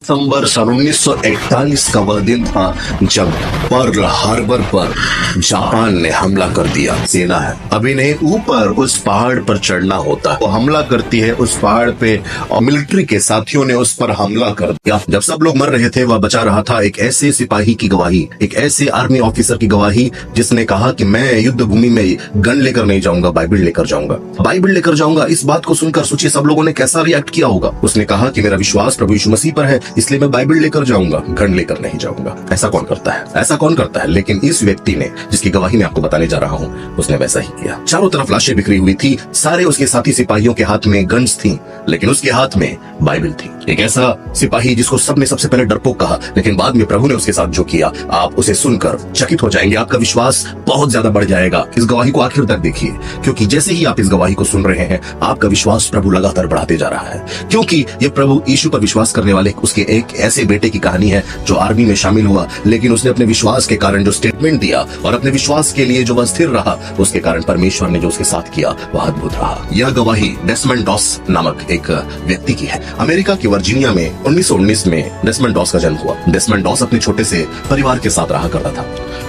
दिसंबर सन 1941 का वह दिन था जब पर्ल हार्बर पर जापान ने हमला कर दिया। सेना है अभी नहीं, ऊपर उस पहाड़ पर चढ़ना होता है। वो हमला करती है उस पहाड़ पे और मिलिट्री के साथियों ने उस पर हमला कर दिया। जब सब लोग मर रहे थे वह बचा रहा था एक ऐसे सिपाही की गवाही, एक ऐसे आर्मी ऑफिसर की गवाही जिसने कहा कि मैं युद्ध भूमि में गन लेकर नहीं जाऊंगा, बाइबल लेकर जाऊंगा, बाइबल लेकर जाऊंगा। इस बात को सुनकर सोचिए सब लोगों ने कैसा रिएक्ट किया होगा। उसने कहा कि मेरा विश्वास प्रभु यीशु मसीह पर है, इसलिए मैं बाइबल लेकर जाऊंगा, गन लेकर नहीं जाऊंगा। ऐसा कौन करता है? ऐसा कौन करता है? लेकिन इस व्यक्ति ने, जिसकी गवाही मैं आपको बताने जा रहा हूँ, उसने वैसा ही किया। चारों तरफ लाशें बिखरी हुई थी, सारे उसके साथी सिपाहियों के हाथ में गन्स थी, लेकिन उसके हाथ में बाइबल थी। एक ऐसा सिपाही जिसको सबने सबसे पहले डरपोक कहा, लेकिन बाद में प्रभु ने उसके साथ जो किया आप उसे सुनकर चकित हो जाएंगे। आपका विश्वास बहुत ज्यादा बढ़ जाएगा। इस गवाही को आखिर तक देखिए, क्योंकि जैसे ही आप इस गवाही को सुन रहे हैं आपका विश्वास प्रभु लगातार बढ़ाते जा रहा है। क्योंकि ये प्रभु यीशु पर विश्वास करने वाले उसके एक ऐसे बेटे की कहानी है जो आर्मी में शामिल हुआ, लेकिन उसने अपने विश्वास के कारण जो स्टेटमेंट दिया और अपने विश्वास के लिए जो वह स्थिर रहा, उसके कारण परमेश्वर ने जो उसके साथ किया वह अद्भुत रहा। यह गवाही डेसमंड डॉस नामक एक व्यक्ति की है। अमेरिका के वर्जीनिया में 1919 में डेसमंड डॉस का जन्म हुआ। डेसमंड डॉस अपने छोटे से परिवार के साथ रहा करता था।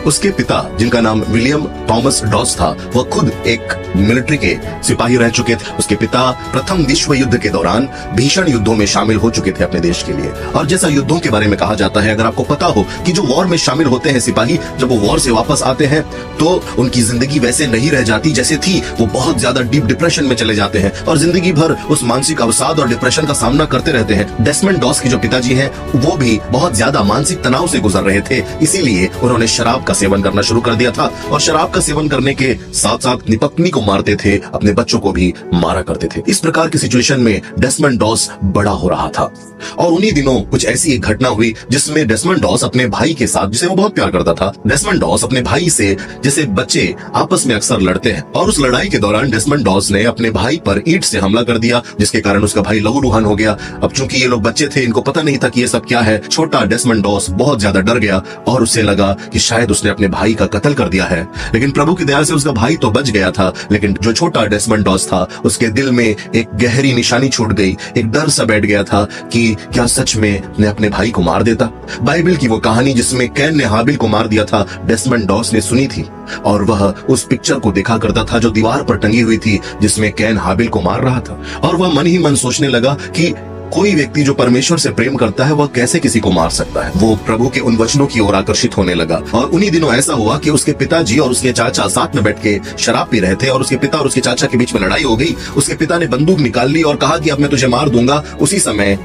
उसके पिता, जिनका नाम विलियम थॉमस डॉस था, वह खुद एक मिलिट्री के सिपाही रह चुके थे। उसके पिता प्रथम विश्व युद्ध के दौरान भीषण युद्धों में शामिल हो चुके थे अपने देश के लिए। और जैसा युद्धों के बारे में कहा जाता है, अगर आपको पता हो कि जो वॉर में शामिल होते हैं सिपाही, जब वो वॉर से वापस आते हैं तो उनकी जिंदगी वैसे नहीं रह जाती जैसे थी। वो बहुत ज्यादा डीप डिप्रेशन में चले जाते हैं और जिंदगी भर उस मानसिक अवसाद और डिप्रेशन का सामना करते रहते हैं। डेसमंड डॉस के जो पिताजी हैं वो भी बहुत ज्यादा मानसिक तनाव से गुजर रहे थे, इसीलिए उन्होंने शराब का सेवन करना शुरू कर दिया था। और शराब का सेवन करने के साथ साथ अपनी पत्नी को मारते थे, अपने बच्चों को भी मारा करते थे। इस प्रकार की सिचुएशन में डेसमंड डॉस बड़ा हो रहा था। और उन्हीं दिनों कुछ ऐसी एक घटना हुई जिसमें डेसमंड डॉस अपने भाई के साथ, जिसे वो बहुत प्यार करता था, डेसमंड डॉस अपने भाई से, जैसे बच्चे आपस में अक्सर लड़ते हैं, और उस लड़ाई के दौरान डेसमंड डॉस ने अपने भाई पर ईंट से हमला कर दिया, जिसके कारण उसका भाई लहूलुहान हो गया। अब चूंकि ये लोग बच्चे थे, इनको पता नहीं था कि ये सब क्या है। छोटा डेसमंड डॉस बहुत ज्यादा डर गया और उसे लगा कि शायद उसने अपने भाई का कत्ल कर दिया है। लेकिन प्रभु की दया से उसका भाई तो बच गया था, लेकिन जो छोटा डेसमंड डॉस था उसके दिल में एक गहरी निशानी छूट गई। एक डर सा बैठ गया था कि क्या सच में मैं अपने भाई को मार देता। बाइबल की वो कहानी जिसमें कैन ने हाबिल को मार दिया था, डेसमंड डॉस ने सुनी थी और वह उस पिक्चर को देखा करता था जो दीवार पर टंगी हुई थी, जिसमें कैन हाबिल को मार रहा था। और वह मन ही मन सोचने लगा कि कोई व्यक्ति जो परमेश्वर से प्रेम करता है वह कैसे किसी को मार सकता है। वो प्रभु के उन वचनों की ओर आकर्षित होने लगा। और उन्हीं दिनों ऐसा हुआ कि उसके पिताजी और उसके चाचा साथ में बैठ के शराब पी रहे थे और उसके पिता और उसके चाचा के बीच में लड़ाई हो गई। उसके पिता ने बंदूक निकाल ली और कहा कि अब मैं तुझे मार दूंगा। उसी समय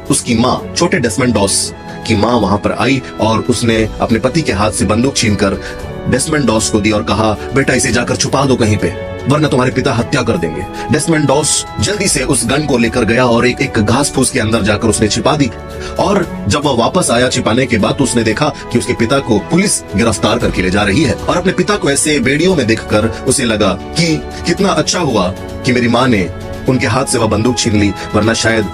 उसकी माँ, छोटे डेसमंड डॉस की माँ वहां पर आई और उसने अपने पति के हाथ से बंदूक छीनकर डेसमंड डॉस को दी और कहा, बेटा इसे जाकर छुपा दो कहीं पे, वरना तुम्हारे पिता हत्या कर देंगे। डेसमंड डॉस जल्दी से उस गन को लेकर गया और एक घास फूस के अंदर जाकर उसने छिपा दी। और जब वह वापस आया छिपाने के बाद, तो उसने देखा कि उसके पिता को पुलिस गिरफ्तार करके ले जा रही है। और अपने पिता को ऐसे वीडियो में देखकर उसे लगा कि कितना अच्छा हुआ कि मेरी माँ ने उनके हाथ से वह बंदूक छीन ली, वरना शायद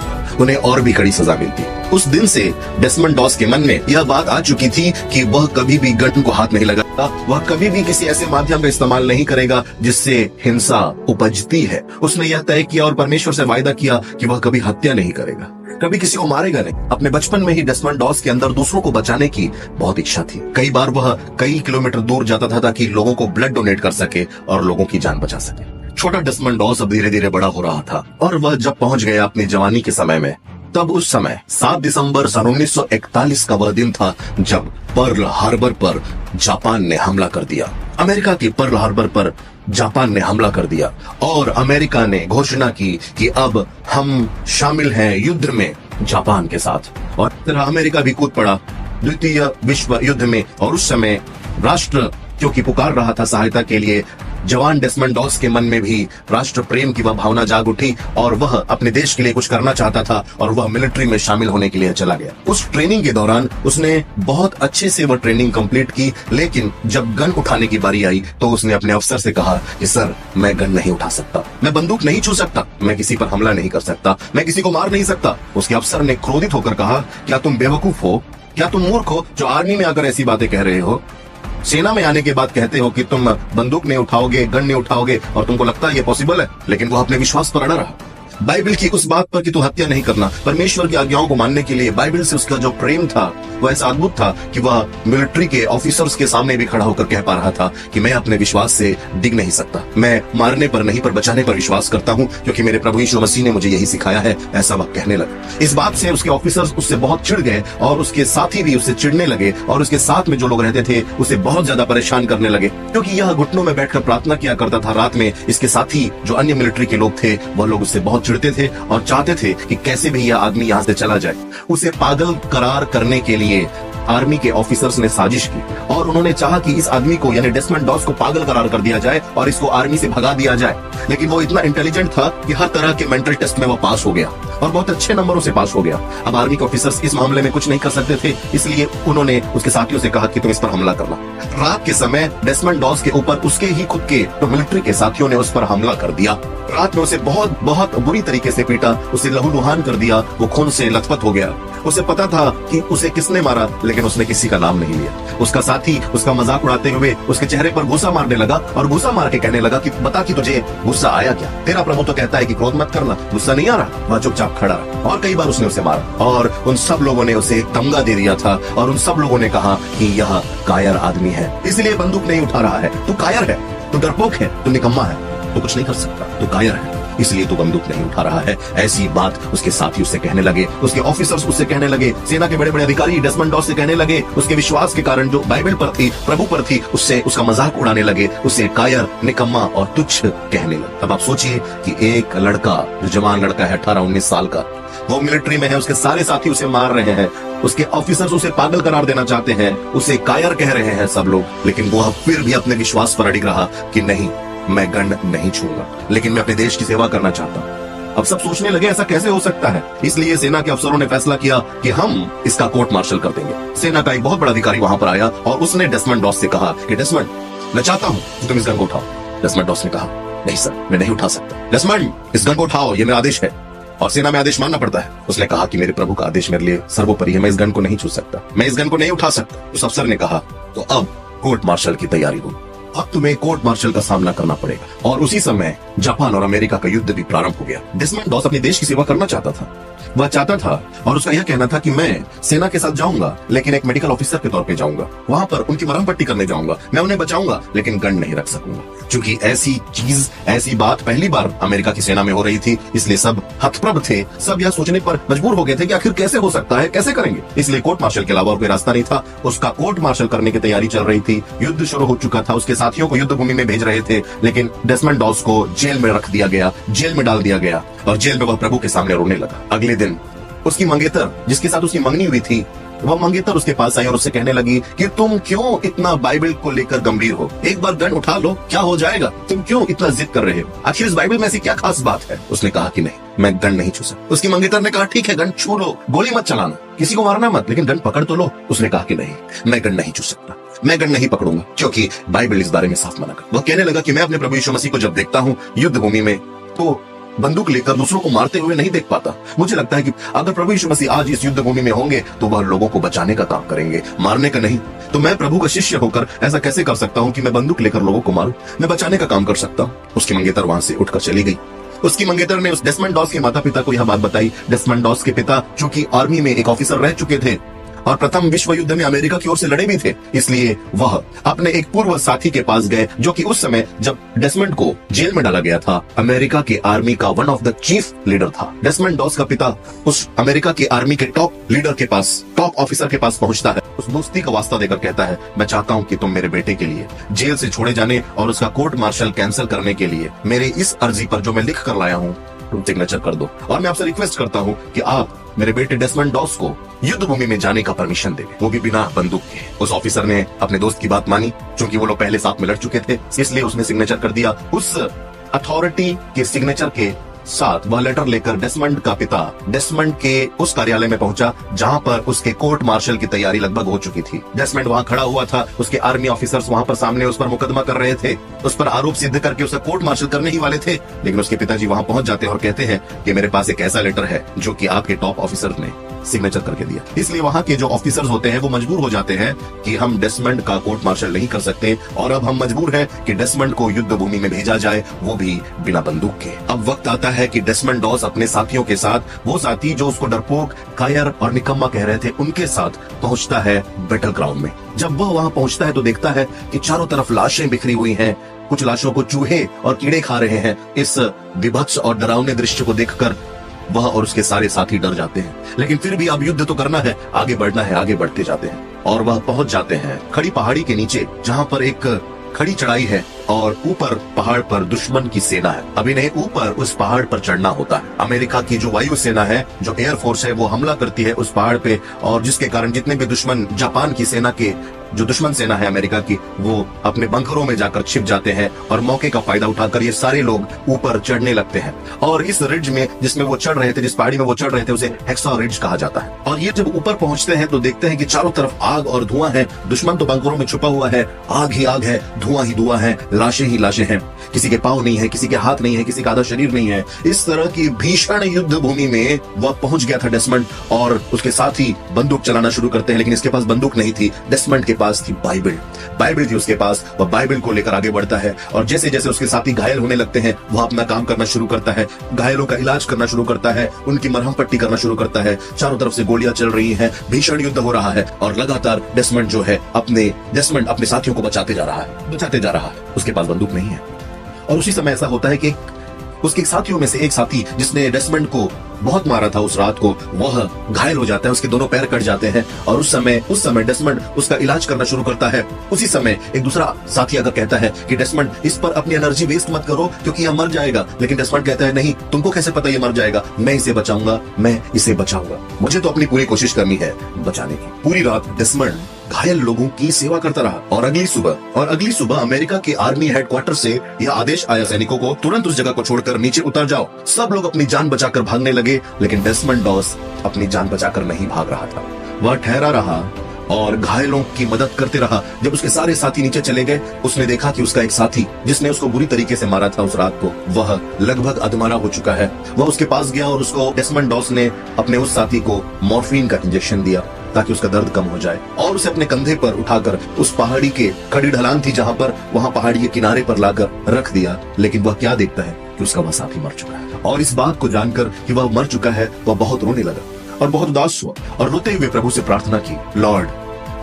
उन्हें और भी कड़ी सजा मिलती। उस दिन से डेसमंड डॉस के मन में यह बात आ चुकी थी कि वह कभी भी गन को हाथ नहीं लगाता, वह कभी भी किसी ऐसे माध्यम का इस्तेमाल नहीं करेगा जिससे हिंसा उपजती है। उसने यह तय किया और परमेश्वर से वायदा किया कि वह कभी हत्या नहीं करेगा, कभी किसी को मारेगा नहीं। अपने बचपन में ही डेसमंड डॉस के अंदर दूसरों को बचाने की बहुत इच्छा थी। कई बार वह कई किलोमीटर दूर जाता था ताकि लोगों को ब्लड डोनेट कर सके और लोगों की जान बचा सके। छोटा डेसमंड डॉस अब धीरे धीरे बड़ा हो रहा था और वह जब पहुंच गया अपनी जवानी के समय में, तब उस समय 7 दिसंबर सन 1941 का वह दिन था जब पर्ल हार्बर पर जापान ने हमला कर दिया। अमेरिका के पर्ल हार्बर पर जापान ने हमला कर दिया और अमेरिका ने घोषणा की कि अब हम शामिल हैं युद्ध में जापान के साथ। और तरह अमेरिका भी कूद पड़ा द्वितीय विश्व युद्ध में। और उस समय राष्ट्र क्योंकि पुकार रहा था सहायता के लिए, जवान डेसमंड डॉस के मन में भी राष्ट्र प्रेम की वह भावना जाग उठी और वह अपने देश के लिए कुछ करना चाहता था और वह मिलिट्री में शामिल होने के लिए चला गया। उस ट्रेनिंग के दौरान उसने बहुत अच्छे से वह ट्रेनिंग कंप्लीट की, लेकिन जब गन उठाने की बारी आई तो उसने अपने अफसर से कहा कि सर, मैं गन नहीं उठा सकता, मैं बंदूक नहीं छू सकता, मैं किसी पर हमला नहीं कर सकता, मैं किसी को मार नहीं सकता। उसके अफसर ने क्रोधित होकर कहा, क्या तुम बेवकूफ हो, क्या तुम मूर्ख हो जो आर्मी में आकर ऐसी बातें कह रहे हो? सेना में आने के बाद कहते हो कि तुम बंदूक नहीं उठाओगे, गन नहीं उठाओगे और तुमको लगता है ये पॉसिबल है। लेकिन वो अपने विश्वास पर अड़ा रहा। बाइबल की उस बात पर कि तू हत्या नहीं करना, परमेश्वर की आज्ञाओं को मानने के लिए बाइबल से उसका जो प्रेम था वो ऐसा अद्भुत था कि वह मिलिट्री के ऑफिसर्स के सामने भी खड़ा होकर कह पा रहा था कि मैं अपने विश्वास से डिग नहीं सकता, मैं मारने पर नहीं पर बचाने पर विश्वास करता हूं, क्योंकि मेरे प्रभु यीशु मसीह ने मुझे यही सिखाया है। ऐसा वह कहने लगा। इस बात से उसके ऑफिसर्स उससे बहुत चिढ़ गए और उसके साथी भी उससे चिढ़ने लगे और उसके साथ में जो लोग रहते थे उसे बहुत ज्यादा परेशान करने लगे, क्योंकि यह घुटनों में बैठकर प्रार्थना किया करता था रात में। इसके साथी जो अन्य मिलिट्री के लोग थे वह लोग उससे बहुत चिढ़ते थे और चाहते थे कि कैसे भी यह आदमी यहां से चला जाए। उसे पागल करार करने के लिए आर्मी के ऑफिसर्स ने साजिश की और उन्होंने चाहा कि इस आदमी को यानी डेस्मंड डॉस को पागल करार कर दिया जाए और इसको आर्मी से भगा दिया जाए। लेकिन वो इतना इंटेलिजेंट था कि हर तरह के मेंटल टेस्ट में वो पास हो गया और बहुत अच्छे नंबरों से पास हो गया। अब आर्मी के ऑफिसर्स इस मामले में कुछ नहीं कर सकते थे, इसलिए उन्होंने उसके साथियों से कहा कि तुम इस पर हमला करना। रात के समय डेस्मंड डॉस के ऊपर उसके ही खुद के तो मिलिट्री के साथियों ने उस पर हमला कर दिया। रात में उसे बहुत बहुत बुरी तरीके से पीटा, उसे लहूलुहान कर दिया, वो खून से लथपथ हो गया। उसे पता था कि उसे किसने मारा, लेकिन उसने किसी का नाम नहीं लिया। उसका साथी उसका मजाक उड़ाते हुए उसके चेहरे पर गुस्सा मारने लगा और गुस्सा मार के कहने लगा कि बता कि तुझे गुस्सा आया क्या? तेरा प्रभु तो कहता है कि क्रोध मत करना, गुस्सा नहीं आ रहा? वह चुपचाप खड़ा रहा और कई बार उसने उसे मारा और उन सब लोगों ने उसे एक तमगा दे दिया था और उन सब लोगों ने कहा कि यह कायर आदमी है, इसलिए बंदूक नहीं उठा रहा है। तू कायर है, तू डरपोक है, तू निकम्मा है, तू कुछ नहीं कर सकता, तू कायर है, इसलिए तू बंदूक नहीं उठा रहा है। ऐसी बात उसके साथी उससे कहने लगे, उसके ऑफिसर्स उससे कहने लगे, सेना के बड़े बड़े अधिकारी डेस्मंड डॉस से कहने लगे, उसके विश्वास के कारण जो बाइबल पर थी, प्रभु पर थी, उससे उसका मजाक उड़ाने लगे, उसे कायर, निकम्मा और तुच्छ कहने लगे। अब आप सोचिए कि एक लड़का जो जवान लड़का है 18-19 साल का, वो मिलिट्री में है, उसके सारे साथी उसे मार रहे हैं, उसके ऑफिसर्स उसे पागल करार देना चाहते हैं, उसे कायर कह रहे हैं सब लोग, लेकिन वो फिर भी अपने विश्वास पर अड़िग रहा कि नहीं, मैं गन नहीं छूंगा, लेकिन मैं अपने देश की सेवा करना चाहता हूं। अब सब सोचने लगे ऐसा कैसे हो सकता है, इसलिए सेना के अफसरों ने फैसला किया कि हम इसका कोर्ट मार्शल कर देंगे। सेना का एक बहुत बड़ा अधिकारी वहां पर आया और उसने डेस्मंड डॉस से कहा कि डेस्मंड, मैं चाहता हूं कि तुम इस गन को उठाओ। डेस्मंड डॉस ने कहा, नहीं सर, मैं नहीं उठा सकता। डेस्मंड, इस गन को उठाओ, ये मेरा आदेश है और सेना में आदेश मानना पड़ता है। उसने कहा कि मेरे प्रभु का आदेश मेरे लिए सर्वोपरि है, मैं इस गन को नहीं छू सकता, मैं इस गन को नहीं उठा सकता। उस अफसर ने कहा, तो अब कोर्ट मार्शल की तैयारी हो, अब तुम्हें कोर्ट मार्शल का सामना करना पड़ेगा। और उसी समय जापान और अमेरिका का युद्ध भी प्रारंभ हो गया। डेस्मंड डॉस अपने देश की सेवा करना चाहता था, वह चाहता था और उसका यह कहना था कि मैं सेना के साथ जाऊंगा, लेकिन एक मेडिकल ऑफिसर के तौर पे जाऊंगा, वहां पर उनकी मरहम पट्टी करने जाऊंगा, मैं उन्हें बचाऊंगा, लेकिन गन नहीं रख सकूंगा। क्योंकि ऐसी चीज, ऐसी बात पहली बार अमेरिका की सेना में हो रही थी, इसलिए सब हतप्रभ थे, सब यह सोचने पर मजबूर हो गए थे कि आखिर कैसे हो सकता है, कैसे करेंगे। इसलिए कोर्ट मार्शल के अलावा कोई रास्ता नहीं था। उसका कोर्ट मार्शल करने की तैयारी चल रही थी, युद्ध शुरू हो चुका था, उसके साथियों को युद्ध भूमि में भेज रहे थे, लेकिन डेस्मंड डॉस को जेल में रख दिया गया, जेल में डाल दिया गया और जेल में वह प्रभु के सामने रोने लगा। अगले दिन उसकी मंगेतर, जिसके साथ उसकी मंगनी हुई थी, वह मंगेतर उसके पास आई और उससे कहने लगी कि तुम क्यों इतना बाइबल को लेकर गंभीर हो, एक बार गन उठा लो, क्या हो जाएगा, तुम क्यों इतना जिद कर रहे हो, आखिर इस बाइबल में ऐसी क्या खास बात है। उसने कहा कि नहीं, मैं गन नहीं छू सकता। उसकी मंगेतर ने कहा, ठीक है, गन छू लो, गोली मत चलाना, किसी को मारना मत, लेकिन गन पकड़ तो लो। उसने कहा कि नहीं, मैं गन नहीं छू सकता, मैं गन नहीं पकड़ूंगा, क्योंकि बाइबल इस बारे में साफ मना कर। वह कहने लगा कि मैं अपने प्रभु यीशु मसीह को जब देखता हूँ युद्ध भूमि में, तो बंदूक लेकर दूसरों को मारते हुए नहीं देख पाता। मुझे लगता है कि अगर प्रभु यीशु मसीह आज इस युद्ध भूमि में होंगे तो वह लोगों को बचाने का काम करेंगे, मारने का नहीं। तो मैं प्रभु का शिष्य होकर ऐसा कैसे कर सकता हूँ कि मैं बंदूक लेकर लोगों को मारूं, मैं बचाने का काम कर सकता हूँ। उसकी मंगेतर वहां से उठकर चली गई। उसकी मंगेतर ने उस डेस्मंड डॉस के माता पिता को यह बात बताई। डेस्मंड डॉस के पिता, जो कि आर्मी में एक ऑफिसर रह चुके थे और प्रथम विश्व युद्ध में अमेरिका की ओर से लड़े भी थे, इसलिए वह अपने एक पूर्व साथी के पास गए, जो कि उस समय जब डेस्मंड को जेल में डाला गया था, अमेरिका के आर्मी का one of the chief leader था। डेस्मंड डॉस का पिता उस अमेरिका के आर्मी के टॉप लीडर के पास, टॉप ऑफिसर के पास पहुंचता है, उस दोस्ती का वास्ता देकर कहता है, मैं चाहता हूं कि तुम मेरे बेटे के लिए जेल से छोड़े जाने और उसका कोर्ट मार्शल कैंसिल करने के लिए मेरे इस अर्जी पर जो मैं लिख कर लाया हूं, तुम सिग्नेचर कर दो और मैं आपसे रिक्वेस्ट करता हूं कि आप मेरे बेटे डेस्मंड डॉस को युद्ध भूमि में जाने का परमिशन दे, वो भी बिना बंदूक के। उस ऑफिसर ने अपने दोस्त की बात मानी, क्योंकि वो लोग पहले साथ में लड़ चुके थे, इसलिए उसने सिग्नेचर कर दिया। उस अथॉरिटी के सिग्नेचर के साथ वह लेटर लेकर डेस्मंड का पिता डेस्मंड के उस कार्यालय में पहुंचा, जहां पर उसके कोर्ट मार्शल की तैयारी लगभग हो चुकी थी। डेस्मंड वहां खड़ा हुआ था, उसके आर्मी ऑफिसर्स वहां पर सामने उस पर मुकदमा कर रहे थे, उस पर आरोप सिद्ध करके उसे कोर्ट मार्शल करने ही वाले थे। लेकिन उसके पिताजी वहां पहुंच जाते हैं और कहते हैं कि मेरे पास एक ऐसा लेटर है जो कि आपके टॉप ऑफिसर ने सिग्नेचर करके दिया। इसलिए वहां के जो ऑफिसर्स होते हैं वो मजबूर हो जाते हैं कि हम डेसमंड का कोर्ट मार्शल नहीं कर सकते और अब हम मजबूर हैं कि डेसमंड को युद्ध भूमि में भेजा जाए, वो भी बिना बंदूक के। अब वक्त आता है कि डेसमंड डॉस अपने साथियों के साथ, वो साथी जो उसको डरपोक, कायर और निकम्मा कह रहे थे, उनके साथ पहुंचता है बैटल ग्राउंड में। जब वह वहां पहुंचता है तो देखता है कि चारों तरफ लाशें बिखरी हुई हैं, कुछ लाशों को चूहे और कीड़े खा रहे हैं। इस विभत्स और डरावने दृश्य को देखकर वह और उसके सारे साथी डर जाते हैं, लेकिन फिर भी अब युद्ध तो करना है, आगे बढ़ना है, आगे बढ़ते जाते हैं और वह पहुंच जाते हैं खड़ी पहाड़ी के नीचे, जहां पर एक खड़ी चढ़ाई है और ऊपर पहाड़ पर दुश्मन की सेना है। अब इन्हें ऊपर उस पहाड़ पर चढ़ना होता है। अमेरिका की जो वायु सेना है, जो एयर फोर्स है, वो हमला करती है उस पहाड़ पे और जिसके कारण जितने भी दुश्मन, जापान की सेना के जो दुश्मन सेना है अमेरिका की, वो अपने बंकरों में जाकर छिप जाते हैं और मौके का फायदा उठाकर ये सारे लोग ऊपर चढ़ने लगते हैं। और इस रिज में जिसमें वो चढ़ रहे थे, जिस पहाड़ी में वो चढ़ रहे थे, उसे हेक्सा रिज कहा जाता है। और ये जब ऊपर पहुंचते हैं तो देखते हैं कि चारों तरफ आग और धुआं है। दुश्मन तो बंकरों में छुपा हुआ है, आग ही आग है, धुआं ही धुआं है, लाशें ही लाशें हैं। किसी के पांव नहीं है, किसी के हाथ नहीं है, किसी का आधा शरीर नहीं है। इस तरह की भीषण युद्ध भूमि में वह पहुंच गया था डेसमंड और उसके साथी बंदूक चलाना शुरू करते हैं, लेकिन इसके पास बंदूक नहीं थी। डेसमंड के पास थी बाइबल थी उसके पास। वह बाइबल को लेकर आगे बढ़ता है और जैसे जैसे उसके साथी घायल होने लगते हैं, वह अपना काम करना शुरू करता है, घायलों का इलाज करना शुरू करता है, उनकी मरहम पट्टी करना शुरू करता है। चारों तरफ से गोलियां चल रही हैं, भीषण युद्ध हो रहा है और लगातार डेसमंड जो है अपने साथियों को बचाते जा रहा है। उसके पास बंदूक नहीं है और उसी समय ऐसा होता है कि उसके साथियों में से एक साथी जिसने डेसमंड को बहुत मारा था उस रात को, वह घायल हो जाता है, उसके दोनों पैर कट जाते हैं और उस समय डेसमंड उसका इलाज करना शुरू करता है। उसी समय एक दूसरा साथी अगर कहता है कि डेसमंड, इस पर अपनी एनर्जी वेस्ट मत करो क्योंकि यह मर जाएगा, लेकिन डेसमंड कहता है नहीं, तुमको कैसे पता ये मर जाएगा, मैं इसे बचाऊंगा, मुझे तो अपनी पूरी कोशिश करनी है बचाने की। पूरी रात डेसमंड घायल लोगों की सेवा करता रहा और अगली सुबह अमेरिका के आर्मी हेडक्वार्टर से यह आदेश आया सैनिकों को, तुरंत उस जगह को छोड़कर नीचे उतर जाओ। सब लोग अपनी जान बचाकर भागने लगे, लेकिन डेसमंड डॉस अपनी जान बचाकर नहीं भाग रहा था। वह ठहरा रहा और घायलों की मदद करते रहा। जब उसके सारे साथी नीचे चले गए, उसने देखा कि उसका एक साथी जिसने उसको बुरी तरीके से मारा था उस रात को, वह लगभग अधमरा हो चुका है। वह उसके पास गया और उसको डेसमंड डॉस ने अपने उस साथी को मॉर्फिन का इंजेक्शन दिया ताकि उसका दर्द कम हो जाए और उसे अपने कंधे पर उठाकर उस पहाड़ी के खड़ी ढलान थी जहां पर, वहां पहाड़ी के किनारे पर लाकर रख दिया। लेकिन वह क्या देखता है कि उसका वह साथी मर चुका है और इस बात को जानकर कि वह मर चुका है, वह बहुत रोने लगा और बहुत उदास हुआ और रोते हुए प्रभु से प्रार्थना की, lord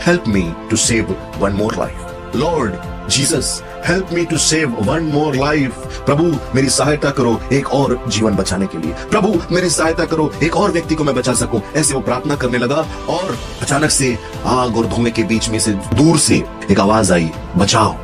help me to save one more life, lord Jesus help me to save one more life. प्रभु मेरी सहायता करो एक और जीवन बचाने के लिए, प्रभु मेरी सहायता करो एक और व्यक्ति को मैं बचा सकूं। ऐसे वो प्रार्थना करने लगा और अचानक से आग और धुएं के बीच में से दूर से एक आवाज आई, बचाओ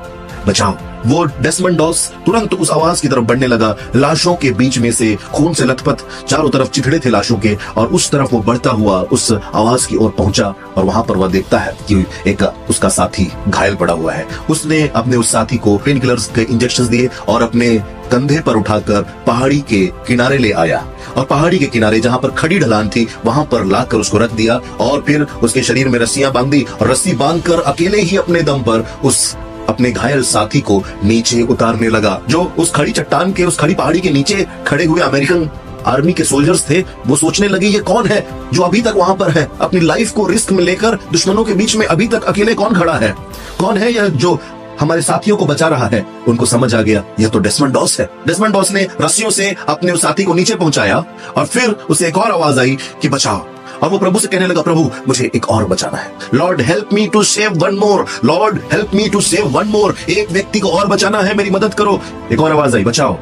बचाओ। वो डेसमंड डॉस तुरंत उस आवाज की तरफ बढ़ने लगा। लाशों के बीच में से खून से लथपथ चारों तरफ चिथड़े थे लाशों के और उस तरफ वो बढ़ता हुआ उस आवाज की ओर पहुंचा और वहां पर वह देखता है कि एक उसका साथी घायल पड़ा हुआ है। उसने अपने उस साथी को पेन किलर्स के इंजेक्शन दिए और अपने कंधे पर उठाकर पहाड़ी के किनारे ले आया और पहाड़ी के किनारे जहां पर खड़ी ढलान थी वहां पर लाकर उसको रख दिया और फिर उसके शरीर में रस्सियां बांधी और रस्सी बांधकर अकेले ही अपने दम पर उस अपने घायल साथी को नीचे उतारने लगा। जो उस खड़ी चट्टान के, उस खड़ी पहाड़ी के नीचे खड़े हुए अमेरिकन आर्मी के सोल्जर्स थे, वो सोचने लगे ये कौन है जो अभी तक वहां पर है, अपनी लाइफ को रिस्क में लेकर दुश्मनों के बीच में अभी तक अकेले कौन खड़ा है, कौन है यह जो हमारे साथियों को बचा रहा है। उनको समझ आ गया यह तो डेसमंड डॉस है। डेसमंड डॉस ने रस्सियों से अपने उस साथी को नीचे पहुंचाया और फिर उसे एक और आवाज आई कि बचाओ और वो प्रभु से कहने लगा, प्रभु मुझे एक और बचाना है, Lord help me to save one more, Lord help me to save one more, एक व्यक्ति को और बचाना है, मेरी मदद करो। एक और आवाज आई, बचाओ।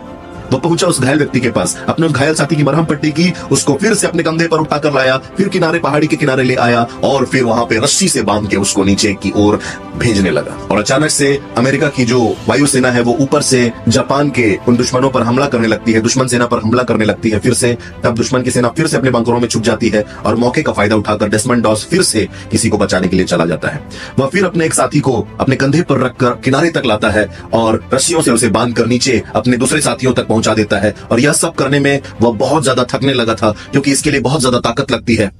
वो पहुंचा उस घायल व्यक्ति के पास, अपने उस घायल साथी की मरहम पट्टी की, उसको फिर से अपने कंधे पर उठाकर लाया, फिर किनारे पहाड़ी के किनारे ले आया और फिर वहां पे रस्सी से बांध के उसको नीचे की ओर भेजने लगा। और अचानक से अमेरिका की जो वायुसेना है वो ऊपर से जापान के उन दुश्मनों पर हमला करने लगती है, दुश्मन सेना पर हमला करने लगती है। फिर से तब दुश्मन की सेना फिर से अपने बंकरों में छुप जाती है और मौके का फायदा उठाकर डेसमंड डॉस फिर से किसी को बचाने के लिए चला जाता है। वह फिर अपने एक साथी को अपने कंधे पर रखकर किनारे तक लाता है और रस्सियों से उसे बांधकर नीचे अपने दूसरे साथियों तक पहुंचा देता है। और यह सब करने में वह बहुत ज्यादा थकने लगा था क्योंकि इसके लिए बहुत ज्यादा ताकत लगती है,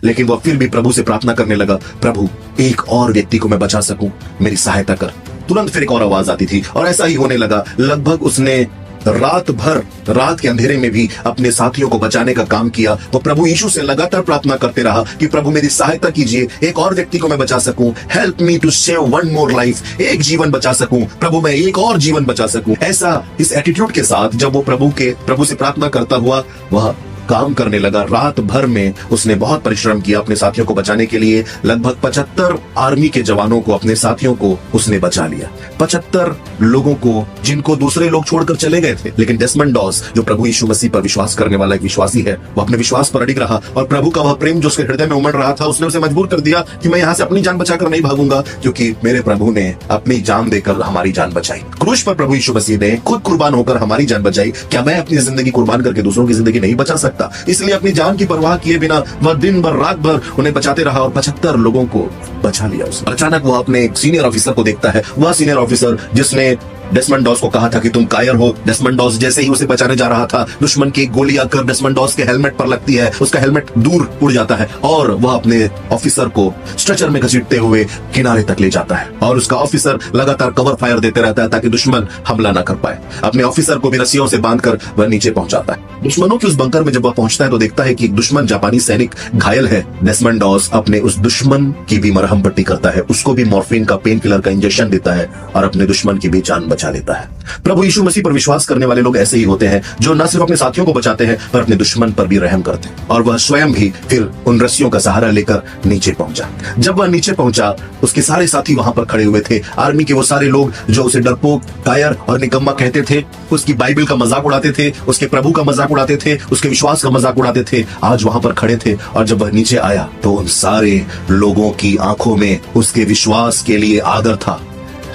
लेकिन वह फिर भी प्रभु से प्रार्थना करने लगा, प्रभु एक और व्यक्ति को मैं बचा सकूं, मेरी सहायता कर। तुरंत फिर एक और आवाज आती थी और ऐसा ही होने लगा। लगभग उसने रात भर, रात के अंधेरे में भी अपने साथियों को बचाने का काम किया। वो प्रभु यीशु से लगातार प्रार्थना करते रहा कि प्रभु मेरी सहायता कीजिए, एक और व्यक्ति को मैं बचा सकूं, help me to save one more life, एक जीवन बचा सकूं प्रभु, मैं एक और जीवन बचा सकूं। ऐसा इस एटीट्यूड के साथ जब वो प्रभु से प्रार्थना करता हुआ वह काम करने लगा। रात भर में उसने बहुत परिश्रम किया अपने साथियों को बचाने के लिए। लगभग 75 आर्मी के जवानों को, अपने साथियों को उसने बचा लिया। 75 लोगों को जिनको दूसरे लोग छोड़कर चले गए थे। लेकिन डेसमंड डॉस, जो प्रभु यीशु मसीह पर विश्वास करने वाला एक विश्वासी है, वो अपने विश्वास पर अडिग रहा और प्रभु का वह प्रेम जो उसके हृदय में उमड़ रहा था, उसने उसे मजबूर कर दिया कि मैं यहाँ से अपनी जान बचाकर नहीं भागूंगा, क्योंकि मेरे प्रभु ने अपनी जान देकर हमारी जान बचाई। क्रूस पर प्रभु यीशु मसीह ने खुद कुर्बान होकर हमारी जान बचाई। क्या मैं अपनी जिंदगी कुर्बान करके दूसरों की जिंदगी नहीं बचा सकता? इसलिए अपनी जान की परवाह किए बिना वह दिन भर रात भर उन्हें बचाते रहा और 75 लोगों को बचा लिया उसने। अचानक वह अपने सीनियर ऑफिसर को देखता है, वह सीनियर ऑफिसर जिसने डेसमंड डॉस को कहा था कि तुम कायर हो। डेसमंड डॉस जैसे ही उसे बचाने जा रहा था, दुश्मन की गोली आकर डेसमंड डॉस के हेलमेट पर लगती है, उसका हेलमेट दूर उड़ जाता है और वह अपने ऑफिसर को स्ट्रेचर में घसीटते हुए किनारे तक ले जाता है और उसका ऑफिसर लगातार कवर फायर देते रहता है ताकि दुश्मन हमला न कर पाए। अपने ऑफिसर को भी रस्सियों से बांधकर वह नीचे पहुंचाता है। दुश्मनों के उस बंकर में जब वह पहुंचता है तो देखता है कि एक दुश्मन जापानी सैनिक घायल है। डेसमंड डॉस अपने उस दुश्मन की भी मरहम पट्टी करता है, उसको भी मॉर्फिन का पेन किलर का इंजेक्शन देता है और अपने दुश्मन की भी जान बचा लेता है। प्रभु यीशु मसीह पर विश्वास करने वाले लोग ऐसे ही होते हैं, जो न सिर्फ अपने साथियों को बचाते हैं पर अपने दुश्मन पर भी रहम करते हैं। और वह स्वयं भी फिर उन रस्सियों का सहारा लेकर नीचे पहुंचा। जब वह नीचे पहुंचा, उसके सारे साथी वहां पर खड़े हुए थे। आर्मी के वो सारे लोग जो उसे डरपोक, कायर और निकम्मा कहते थे, उसकी बाइबल का मजाक उड़ाते थे, उसके प्रभु का मजाक उड़ाते थे, उसके विश्वास का मजाक उड़ाते थे, आज वहां पर खड़े थे। और जब वह नीचे आया तो उन सारे लोगों की आंखों में उसके विश्वास के लिए आदर था,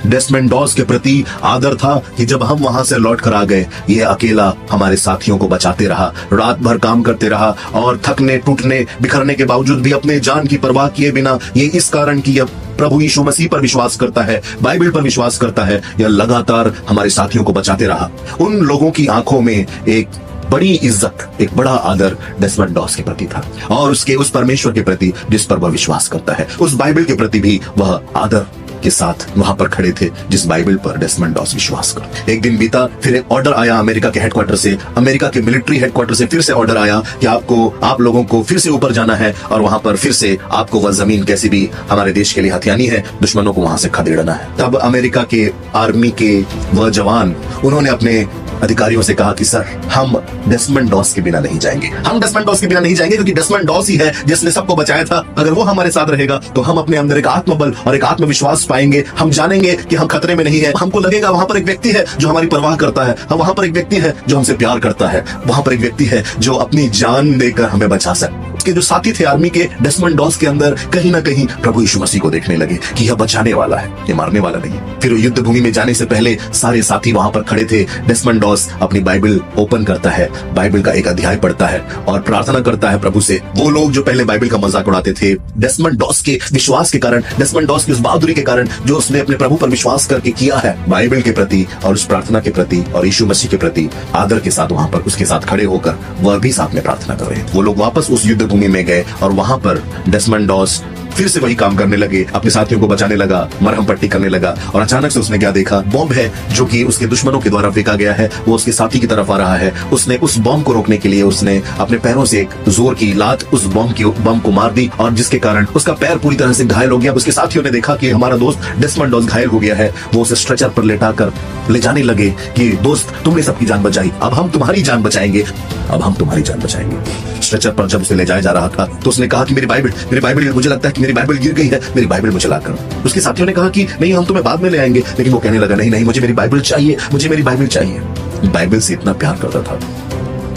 डेसमंड डॉस के प्रति आदर था कि जब हम वहां से लौट कर आ गए, ये अकेला हमारे साथियों को बचाते रहा, रात भर काम करते रहा और थकने, टूटने, बिखरने के बावजूद भी अपने जान की परवाह किए बिना, ये इस कारण कि अब प्रभु यीशु मसीह पर विश्वास करता है, बाइबल पर विश्वास करता है, यह लगातार हमारे साथियों को बचाते रहा। उन लोगों की आंखों में एक बड़ी इज्जत, एक बड़ा आदर डेसमंड डॉस के प्रति था और उसके उस परमेश्वर के प्रति जिस पर वह विश्वास करता है, उस बाइबल के प्रति भी वह आदर के साथ वहां पर खड़े थे जिस बाइबल पर डेसमंड डॉस विश्वास करते। एक दिन बीता, फिर एक ऑर्डर आया अमेरिका के हेडक्वार्टर से, अमेरिका के मिलिट्री हेडक्वार्टर से फिर से ऑर्डर आया कि आप लोगों को फिर से ऊपर जाना है और वहां पर फिर से आपको वह जमीन कैसी भी हमारे देश के लिए हथियानी है, दुश्मनों को वहां से खदेड़ना है। तब अमेरिका के आर्मी के वह जवान, उन्होंने अपने अधिकारियों से कहा कि सर, हम डेसमंड डॉस के बिना नहीं जाएंगे, हम डेसमंड डॉस के बिना नहीं जाएंगे, क्योंकि डेसमंड डॉस ही है जिसने सबको बचाया था। अगर वो हमारे साथ रहेगा तो हम अपने अंदर एक आत्मबल और एक आत्मविश्वास पाएंगे। हम जानेंगे कि हम खतरे में नहीं है, हमको लगेगा वहां पर एक व्यक्ति है जो हमारी परवाह करता है, वहां पर एक व्यक्ति है जो हमसे प्यार करता है, वहां पर एक व्यक्ति है जो अपनी जान देकर हमें बचा सकता। उसके जो साथी थे आर्मी के, डेसमंड डॉस के अंदर कहीं ना कहीं प्रभु यीशु मसीह को देखने लगे कि यह बचाने वाला है, ये मारने वाला नहीं। फिर युद्ध भूमि में जाने से पहले सारे साथी वहां पर खड़े थे। डेसमंड डॉस अपनी बाइबल ओपन करता है, बाइबल का एक अध्याय पढ़ता है और प्रार्थना करता है प्रभु से। वो लोग जो पहले बाइबल का मजाक उड़ाते थे, डेसमंड डॉस के विश्वास के कारण, डेसमंड डॉस की उस बहादुरी के कारण जो उसने अपने प्रभु पर विश्वास करके किया है, बाइबल के प्रति और उस प्रार्थना के प्रति और यीशु मसीह के प्रति आदर के साथ वहां पर उसके साथ खड़े होकर वह भी साथ में प्रार्थना कर रहे थे। वो लोग वापस उस युद्ध भूमि में गए और वहां पर डेसमंड डॉस फिर से वही काम करने लगे, अपने साथियों को बचाने लगा, मरहम पट्टी करने लगा। और अचानक से उसने क्या देखा, बॉम्ब है जो कि उसके दुश्मनों के द्वारा फेंका गया है, वो उसके साथी की तरफ आ रहा है। उसने उस बॉम्ब को रोकने के लिए उसने अपने पैरों से एक जोर की लात उस बॉम्ब को मार दी और जिसके कारण उसका पैर पूरी तरह से घायल हो गया। उसके साथियों ने देखा कि हमारा दोस्त डेसमंड डॉस घायल हो गया है, वो उसे स्ट्रेचर पर लेटाकर ले जाने लगे कि दोस्त, तुमने सबकी जान बचाई, अब हम तुम्हारी जान बचाएंगे, अब हम तुम्हारी जान बचाएंगे। स्ट्रेचर पर जब उसे ले जाया जा रहा था तो उसने कहा कि मेरी बाइबल, मुझे लगता है कि मेरी बाइबल गिर गई है, मेरी बाइबल मुझे ला कर। उसके साथियों ने कहा कि नहीं, हम तुम्हें बाद में ले आएंगे, लेकिन वो कहने लगा नहीं, मुझे मेरी बाइबल चाहिए, मुझे मेरी बाइबल चाहिए। बाइबल से इतना प्यार करता था,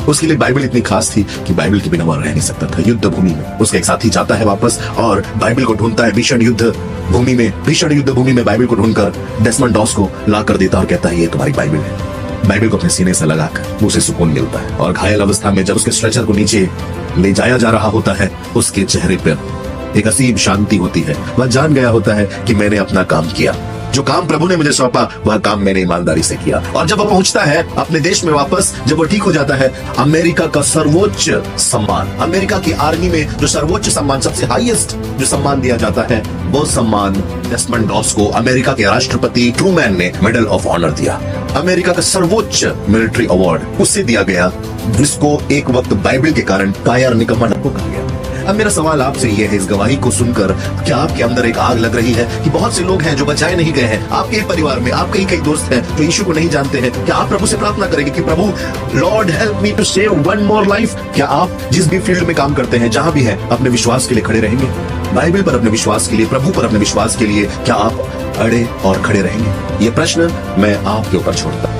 उसके लिए बाइबल इतनी खास थी कि बाइबल के बिना वह रह नहीं सकता था। युद्ध भूमि में उसका एक साथी जाता है वापस और बाइबल को ढूंढता है, भीषण युद्ध भूमि में बाइबल को ढूंढकर डेसमंड डॉस को ला कर देता और कहता है ये तुम्हारी बाइबल है। बाइबल को अपने सीने से लगाकर उसे सुकून मिलता है और घायल अवस्था में जब उसके स्ट्रेचर को नीचे ले जाया जा रहा होता है, उसके चेहरे पर एक असीम शांति होती है। वह जान गया होता है कि मैंने अपना काम किया, जो काम प्रभु ने मुझे सौंपा वह काम मैंने ईमानदारी से किया। और जब वह पहुंचता है अपने देश में वापस, जब वो ठीक हो जाता है, अमेरिका का सर्वोच्च सम्मान, अमेरिका की आर्मी में जो सर्वोच्च सम्मान, सबसे हाईएस्ट जो सम्मान दिया जाता है, वो सम्मान डेस्मंड डॉस को अमेरिका के राष्ट्रपति ट्रूमैन ने मेडल ऑफ ऑनर दिया। अमेरिका का सर्वोच्च मिलिट्री अवार्ड उससे दिया गया जिसको एक वक्त बाइबल के कारण कायर निकम्मा कहा गया। अब मेरा सवाल आपसे यह है, इस गवाही को सुनकर क्या आपके अंदर एक आग लग रही है कि बहुत से लोग हैं जो बचाए नहीं गए हैं? आपके एक परिवार में आपके कई दोस्त हैं जो यीशु को नहीं जानते हैं। क्या आप प्रभु से प्रार्थना करेंगे कि प्रभु, lord help me to save one more life? क्या आप जिस भी फील्ड में काम करते हैं, जहां भी हैं, अपने विश्वास के लिए खड़े रहेंगे? बाइबल पर अपने विश्वास के लिए, प्रभु पर अपने विश्वास के लिए क्या आप अड़े और खड़े रहेंगे? ये प्रश्न मैं आपके ऊपर छोड़ता हूं।